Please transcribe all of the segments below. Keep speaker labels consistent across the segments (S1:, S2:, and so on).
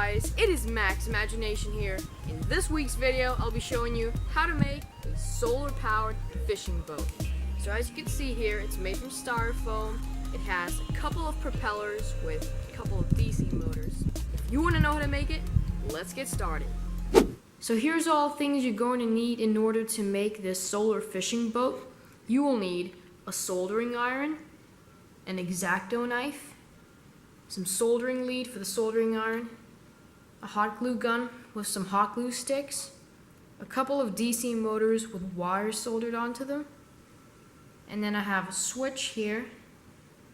S1: guys, it is Max Imagination here. In this week's video, I'll be showing you how to make a solar-powered fishing boat. So as you can see here, it's made from styrofoam. It has a couple of propellers with a couple of DC motors. If you want to know how to make it, let's get started. So here's all things you're going to need in order to make this solar fishing boat. You will need a soldering iron, an X-Acto knife, some soldering lead for the soldering iron, a hot glue gun with some hot glue sticks, a couple of DC motors with wires soldered onto them, and then I have a switch here,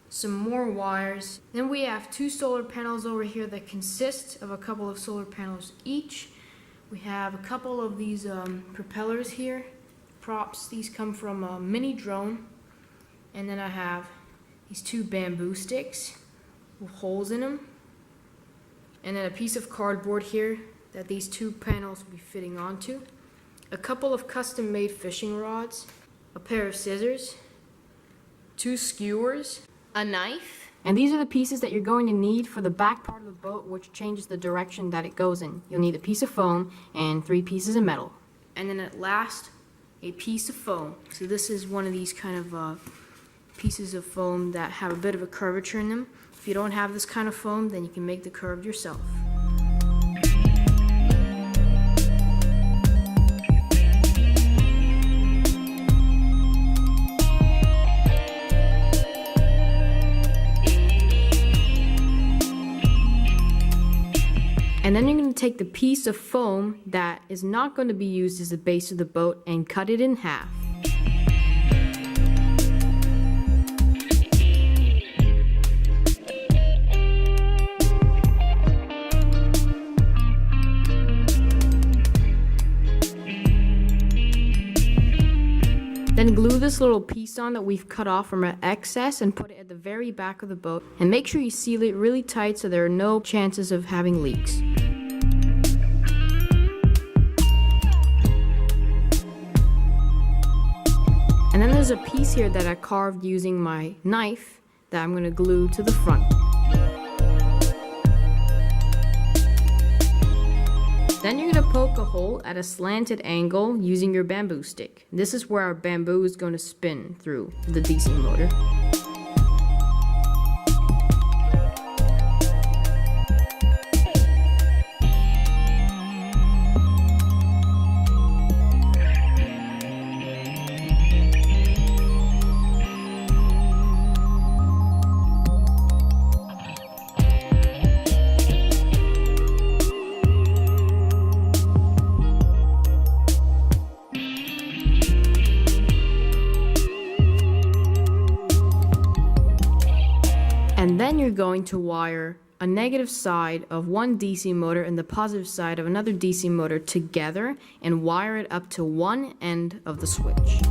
S1: some more wires. Then we have two solar panels over here that consist of a couple of solar panels each. We have a couple of these propellers here, props. These come from a mini drone. And then I have these two bamboo sticks with holes in them, and then a piece of cardboard here that these two panels will be fitting onto, a couple of custom made fishing rods, a pair of scissors, two skewers, a knife, and these are the pieces that you're going to need for the back part of the boat, which changes the direction that it goes in. You'll need a piece of foam and 3 pieces of metal, and then at last a piece of foam. So this is one of these kind of pieces of foam that have a bit of a curvature in them. If you don't have this kind of foam, then you can make the curve yourself. And then you're going to take the piece of foam that is not going to be used as the base of the boat and cut it in half. Then glue this little piece on that we've cut off from our excess and put it at the very back of the boat. And make sure you seal it really tight so there are no chances of having leaks. And then there's a piece here that I carved using my knife that I'm going to glue to the front. Then you're going to poke a hole at a slanted angle using your bamboo stick. This is where our bamboo is going to spin through the DC motor. And then you're going to wire a negative side of one DC motor and the positive side of another DC motor together and wire it up to one end of the switch.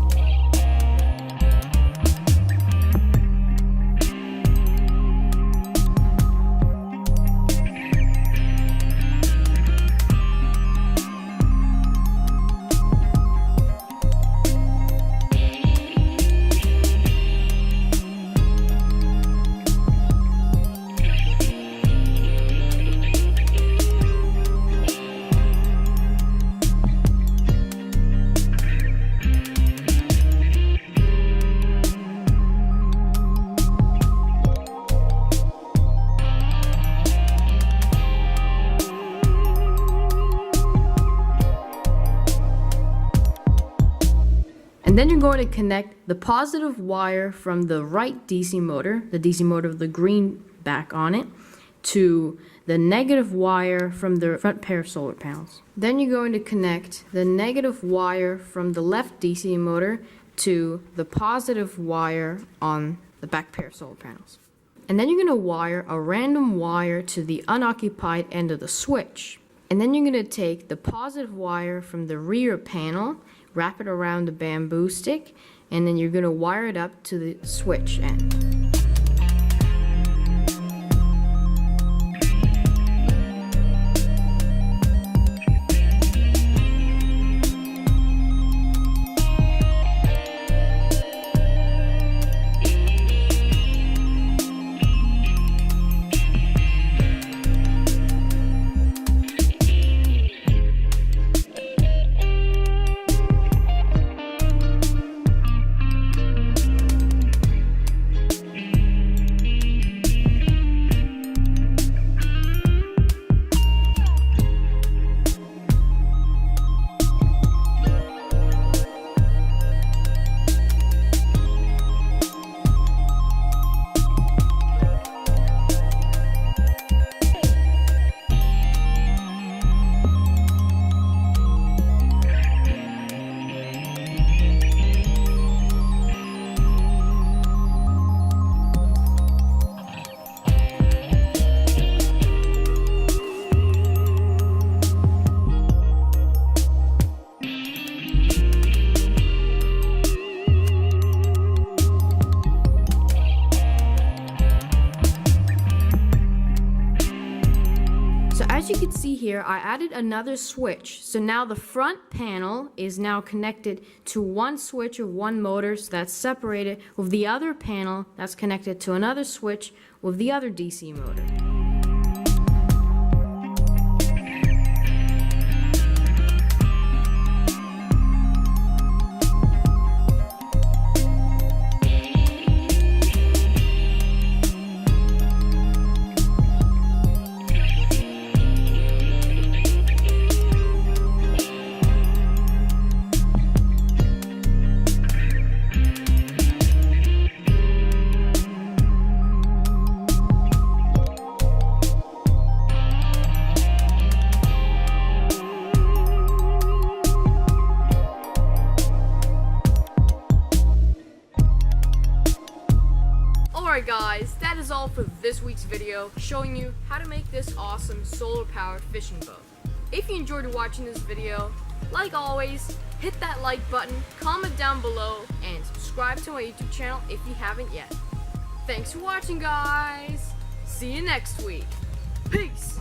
S1: And then you're going to connect the positive wire from the right DC motor, the DC motor with the green back on it, to the negative wire from the front pair of solar panels. Then you're going to connect the negative wire from the left DC motor to the positive wire on the back pair of solar panels. And then you're going to wire a random wire to the unoccupied end of the switch. And then you're going to take the positive wire from the rear panel, wrap it around the bamboo stick, and then you're going to wire it up to the switch end. as you can see here, I added another switch. So now the front panel is now connected to one switch of one motor, so that's separated with the other panel that's connected to another switch with the other DC motor.
S2: Alright guys, that is all for this week's video showing you how to make this awesome solar powered fishing boat. If you enjoyed watching this video, like always, hit that like button, comment down below, and subscribe to my YouTube channel if you haven't yet. Thanks for watching guys! See you next week. Peace!